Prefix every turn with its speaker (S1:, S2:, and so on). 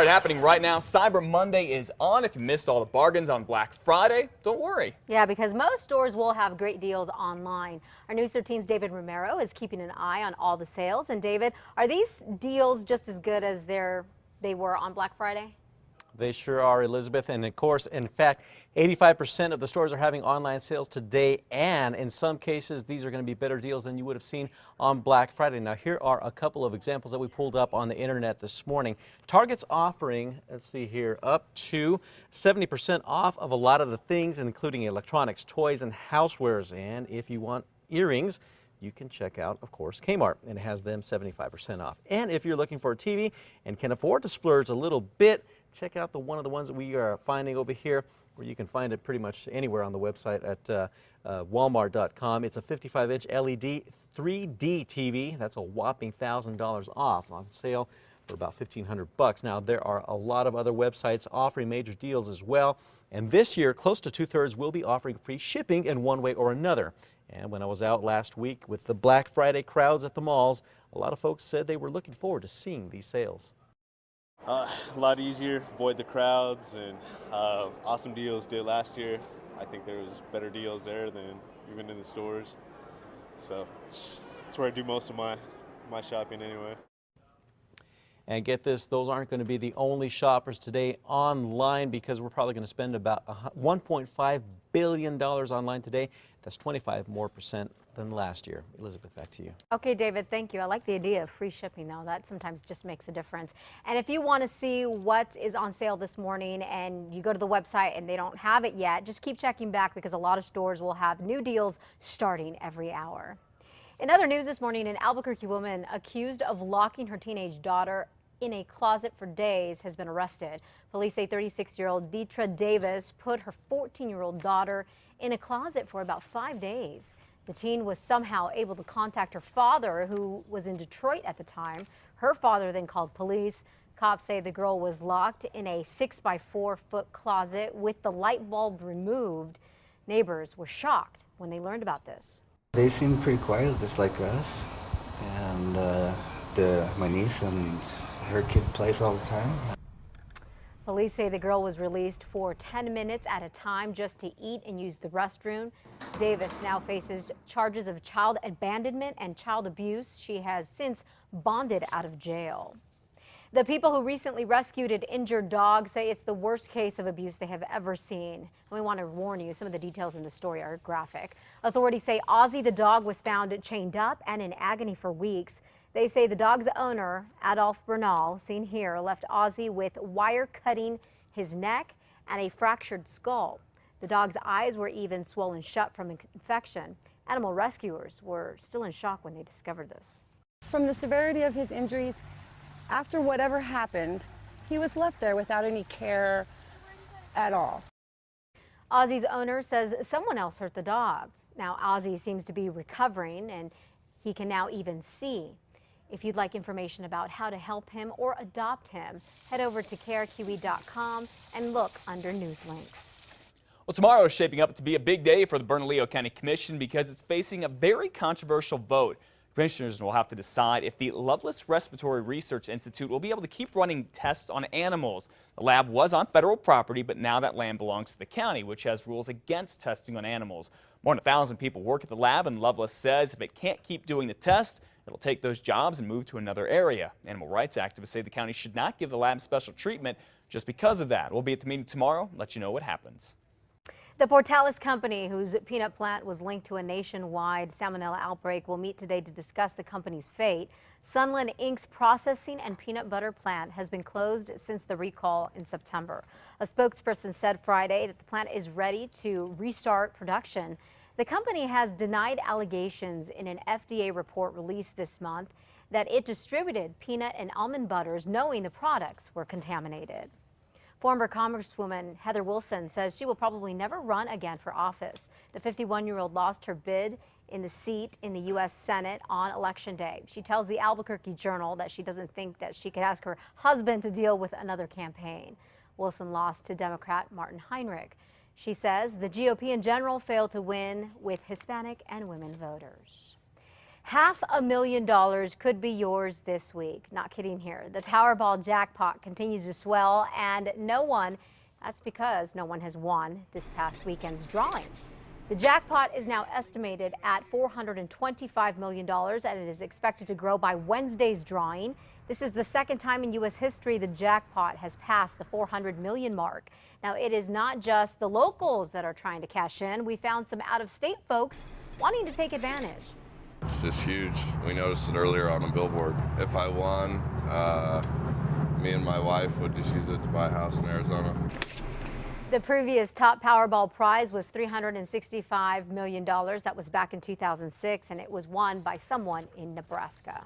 S1: Happening right now. Cyber Monday is on. If you missed all the bargains on Black Friday, don't worry.
S2: Yeah, because most stores will have great deals online. Our News 13's David Romero is keeping an eye on all the sales. And David, are these deals just as good as they were on Black Friday?
S3: They sure are, Elizabeth. And of course, in fact, 85% of the stores are having online sales today, and in some cases, these are going to be better deals than you would have seen on Black Friday. Now, here are a couple of examples that we pulled up on the internet this morning. Target's offering, let's see here, up to 70% off of a lot of the things, including electronics, toys, and housewares. And if you want earrings, you can check out, of course, Kmart, and it has them 75% off. And if you're looking for a TV and can afford to splurge a little bit, check out one of the ones that we are finding over here, where you can find it pretty much anywhere on the website at walmart.com. It's a 55-inch LED 3D TV. That's a whopping $1,000 off, on sale for about $1,500. Now, there are a lot of other websites offering major deals as well. And this year, close to 2/3 will be offering free shipping in one way or another. And when I was out last week with the Black Friday crowds at the malls, a lot of folks said they were looking forward to seeing these sales.
S4: A lot easier, avoid the crowds, and awesome deals did last year. I think there was better deals there than even in the stores. So that's where I do most of my shopping anyway.
S3: And get this, those aren't going to be the only shoppers today online, because we're probably going to spend about $1.5 billion online today. That's 25% more than last year. Elizabeth, back to you.
S2: Okay, David, thank you. I like the idea of free shipping, though. That sometimes just makes a difference. And if you want to see what is on sale this morning and you go to the website and they don't have it yet, just keep checking back, because a lot of stores will have new deals starting every hour. In other news this morning, an Albuquerque woman accused of locking her teenage daughter in a closet for days has been arrested. Police say 36-year-old Deetra Davis put her 14-year-old daughter in a closet for about 5 days. The teen was somehow able to contact her father, who was in Detroit at the time. Her father then called police. Cops say the girl was locked in a 6-by-4-foot closet with the light bulb removed. Neighbors were shocked when they learned about this.
S5: They seem pretty quiet, just like us. And my niece and her kid plays all the time.
S2: Police say the girl was released for 10 minutes at a time just to eat and use the restroom. Davis now faces charges of child abandonment and child abuse. She has since bonded out of jail. The people who recently rescued an injured dog say it's the worst case of abuse they have ever seen. And we want to warn you, some of the details in the story are graphic. Authorities say Ozzy the dog was found chained up and in agony for weeks. They say the dog's owner, Adolph Bernal, seen here, left Ozzy with wire cutting his neck and a fractured skull. The dog's eyes were even swollen shut from infection. Animal rescuers were still in shock when they discovered this.
S6: From the severity of his injuries, after whatever happened, he was left there without any care at all.
S2: Ozzy's owner says someone else hurt the dog. Now Ozzy seems to be recovering and he can now even see. If you'd like information about how to help him or adopt him, head over to KRQE.com and look under news links.
S1: Well, tomorrow is shaping up to be a big day for the Bernalillo County Commission, because it's facing a very controversial vote. Commissioners will have to decide if the Loveless Respiratory Research Institute will be able to keep running tests on animals. The lab was on federal property, but now that land belongs to the county, which has rules against testing on animals. More than 1,000 people work at the lab, and Loveless says if it can't keep doing the tests, it'll take those jobs and move to another area. Animal rights activists say the county should not give the lab special treatment just because of that. We'll be at the meeting tomorrow, let you know what happens.
S2: The Portales company, whose peanut plant was linked to a nationwide salmonella outbreak, will meet today to discuss the company's fate. Sunland Inc.'s processing and peanut butter plant has been closed since the recall in September. A spokesperson said Friday that the plant is ready to restart production. The company has denied allegations in an FDA report released this month that it distributed peanut and almond butters knowing the products were contaminated. Former Congresswoman Heather Wilson says she will probably never run again for office. The 51-year-old lost her bid in the seat in the U.S. Senate on Election Day. She tells the Albuquerque Journal that she doesn't think that she could ask her husband to deal with another campaign. Wilson lost to Democrat Martin Heinrich. She says the GOP in general failed to win with Hispanic and women voters. $500,000 could be yours this week. Not kidding here. The Powerball jackpot continues to swell, and that's because no one has won this past weekend's drawing. The jackpot is now estimated at $425 million, and it is expected to grow by Wednesday's drawing. This is the second time in U.S. history the jackpot has passed the 400 million mark. Now, it is not just the locals that are trying to cash in. We found some out-of-state folks wanting to take advantage.
S7: It's just huge. We noticed it earlier on a billboard. If I won, me and my wife would just use it to buy a house in Arizona.
S2: The previous top Powerball prize was $365 million. That was back in 2006, and it was won by someone in Nebraska.